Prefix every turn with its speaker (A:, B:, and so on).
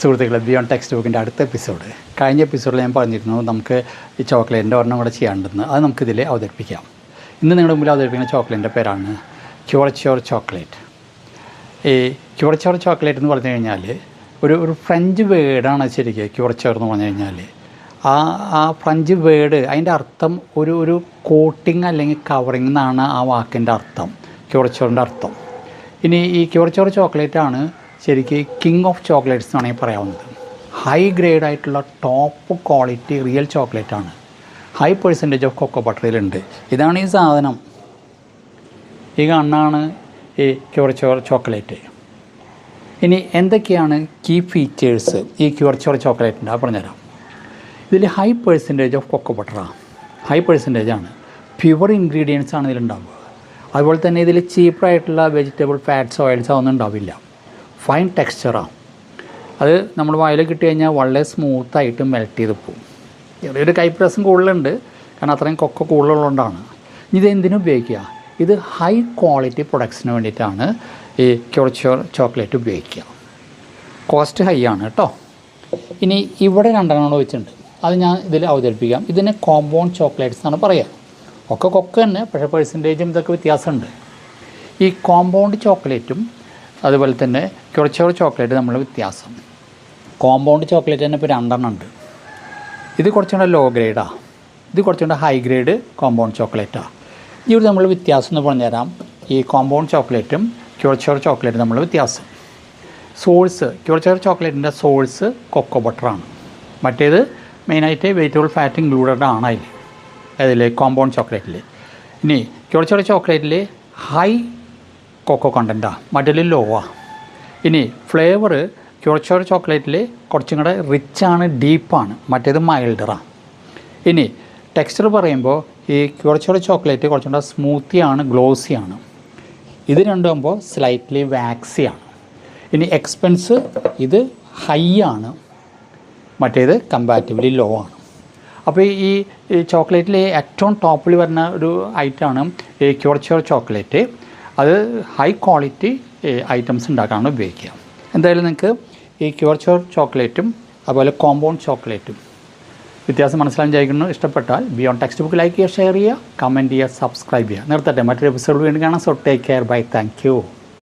A: സുഹൃത്തുക്കളെ, beyond text ബുക്കിൻ്റെ അടുത്ത എപ്പിസോഡ്. കഴിഞ്ഞ എപ്പിസോഡിൽ ഞാൻ പറഞ്ഞിരുന്നു നമുക്ക് ഈ ചോക്ലേറ്റിൻ്റെ ഒരെണ്ണം കൂടെ ചെയ്യാണ്ടെന്ന്. അത് നമുക്കിതിൽ അവതരിപ്പിക്കാം. ഇന്ന് നിങ്ങളുടെ മുമ്പിൽ അവതരിപ്പിക്കുന്ന ചോക്ലേറ്റിൻ്റെ പേരാണ് ക്യൂറച്യോർ ചോക്ലേറ്റ്. ഈ ക്യൂറച്യോർ ചോക്ലേറ്റ് എന്ന് പറഞ്ഞു കഴിഞ്ഞാൽ ഒരു ഫ്രഞ്ച് വേർഡാണ് ശരിക്കും. ക്യൂറച്യോർ എന്ന് പറഞ്ഞു കഴിഞ്ഞാൽ ആ ഫ്രഞ്ച് വേർഡ്, അതിൻ്റെ അർത്ഥം ഒരു കോട്ടിങ് അല്ലെങ്കിൽ കവറിങ് എന്നാണ് ആ വാക്കിൻ്റെ അർത്ഥം, ക്യൂറച്യോറിൻ്റെ അർത്ഥം. ഇനി ഈ ക്യൂറച്യോർ ചോക്ലേറ്റാണ് ശരിക്ക് കിങ് ഓഫ് ചോക്ലേറ്റ്സ് എന്നാണ് പറയാവുന്നത്. ഹൈ ഗ്രേഡ് ആയിട്ടുള്ള ടോപ്പ് ക്വാളിറ്റി റിയൽ ചോക്ലേറ്റാണ്. ഹൈ പെർസെൻറ്റേജ് ഓഫ് കൊക്കോ ബട്ടറിലുണ്ട്. ഇതാണ് ഈ സാധനം. ഈ കാണാണ് ഈ ക്യൂറച്യോർ ചോക്ലേറ്റ്. ഇനി എന്തൊക്കെയാണ് കീ ഫീച്ചേഴ്സ് ഈ ക്യൂറച്യോർ ചോക്ലേറ്റിൻ്റെ പറഞ്ഞുതരാം. ഇതിൽ ഹൈ പെർസെൻറ്റേജ് ഓഫ് കൊക്കോ ബട്ടറാണ്. ഹൈ പെർസെൻറ്റേജാണ്. പ്യുവർ ഇൻഗ്രീഡിയൻസ് ആണ് ഇതിലുണ്ടാവുക. അതുപോലെ തന്നെ ഇതിൽ ചീപ്പായിട്ടുള്ള വെജിറ്റബിൾ ഫാറ്റ്സ്, ഓയിൽസ് ഒന്നും ഉണ്ടാവില്ല. ഫൈൻ ടെക്സ്ചറാണ്. അത് നമ്മൾ വായിൽ കിട്ടി കഴിഞ്ഞാൽ വളരെ സ്മൂത്തായിട്ട് മെൽറ്റ് ചെയ്ത് പോകും. ചെറിയൊരു കൈപ്രസം കൂടുതലുണ്ട്, കാരണം അത്രയും കൊക്ക കൂടുതലുള്ളതുകൊണ്ടാണ്. ഇത് എന്തിനു ഉപയോഗിക്കുക? ഇത് ഹൈ ക്വാളിറ്റി പ്രൊഡക്ട്സിന് വേണ്ടിയിട്ടാണ് ഈ ക്യൂറച്യോർ ചോക്ലേറ്റ് ഉപയോഗിക്കുക. കോസ്റ്റ് ഹൈ ആണ് കേട്ടോ. ഇനി ഇവിടെ രണ്ടെണ്ണം വെച്ചിട്ടുണ്ട്, അത് ഞാൻ ഇതിൽ അവതരിപ്പിക്കാം. ഇതിനെ കോമ്പൗണ്ട് ചോക്ലേറ്റ്സ് എന്നാണ് പറയുക. ഒക്കെ കൊക്ക തന്നെ, പക്ഷേ പെർസെൻറ്റേജും ഇതൊക്കെ വ്യത്യാസമുണ്ട്. ഈ കോമ്പൗണ്ട് ചോക്ലേറ്റും അതുപോലെ തന്നെ ക്യൂറച്യോർ ചോക്ലേറ്റ് തമ്മിലുള്ള വ്യത്യാസം. കോമ്പൗണ്ട് ചോക്ലേറ്റ് തന്നെ ഇപ്പോൾ രണ്ടെണ്ണം ഉണ്ട്. ഇത് കുറച്ചുകൂടെ ലോ ഗ്രേഡാണ്, ഇത് കുറച്ചുകൂടെ ഹൈ ഗ്രേഡ് കോമ്പൗണ്ട് ചോക്ലേറ്റാണ്. ഇവർ തമ്മിലുള്ള വ്യത്യാസം എന്ന് പറഞ്ഞുതരാം. ഈ കോമ്പൗണ്ട് ചോക്ലേറ്റും ക്യൂറച്യോർ ചോക്ലേറ്റും തമ്മിലുള്ള വ്യത്യാസം. സോഴ്സ്, ക്യൂറച്യോർ ചോക്ലേറ്റിൻ്റെ സോഴ്സ് കൊക്കോ ബട്ടറാണ്. മറ്റേത് മെയിനായിട്ട് വെജിറ്റബിൾ ഫാറ്റ് ഇൻക്ലൂഡഡ് ആണ് അതിൽ കോമ്പൗണ്ട് ചോക്ലേറ്റിൽ. ഇനി ക്യൂറച്യോർ ചോക്ലേറ്റിൽ ഹൈ കൊക്കോ കണ്ടൻറ്റാണ്, മറ്റേതിൽ ലോ ആണ്. ഇനി ഫ്ലേവർ ക്യൂറച്യോർ ചോക്ലേറ്റിൽ കുറച്ചും കൂടെ റിച്ചാണ്, ഡീപ്പാണ്, മറ്റേത് മൈൽഡറാണ്. ഇനി ടെക്സ്ചർ പറയുമ്പോൾ ഈ ക്യൂറച്യോർ ചോക്ലേറ്റ് കുറച്ചും കൂടെ സ്മൂത്തിയാണ്, ഗ്ലോസിയാണ്. ഇത് രണ്ടാകുമ്പോൾ സ്ലൈറ്റ്ലി വാക്സിയാണ്. ഇനി എക്സ്പെൻസ് ഇത് ഹൈ ആണ്, മറ്റേത് കമ്പാരിറ്റീവ്ലി ലോ ആണ്. അപ്പോൾ ഈ ചോക്ലേറ്റിൽ ഏറ്റവും ടോപ്പിൽ വരുന്ന ഒരു ഐറ്റമാണ് ഈ ക്യൂറച്യോർ ചോക്ലേറ്റ്. അത് ഹൈ ക്വാളിറ്റി ഐറ്റംസ് ഉണ്ടാക്കാനാണ് ഉപയോഗിക്കുക. എന്തായാലും നിങ്ങൾക്ക് ഈ ക്യൂറച്യോർ ചോക്ലേറ്റും അതുപോലെ കോമ്പൗണ്ട് ചോക്ലേറ്റും വ്യത്യാസം മനസ്സിലാക്കാൻ വിചാരിക്കുന്നു. ഇഷ്ടപ്പെട്ടാൽ ബിയോണ്ട് ടെക്സ്റ്റ് ബുക്ക് ലൈക്ക് ചെയ്യുക, ഷെയർ ചെയ്യുക, കമൻറ്റ് ചെയ്യുക, സബ്സ്ക്രൈബ് ചെയ്യുക. നിർത്തട്ടെ, മറ്റൊരു എപ്പിസോഡ് വീണ്ടും കാണാം. So take care, bye, thank U.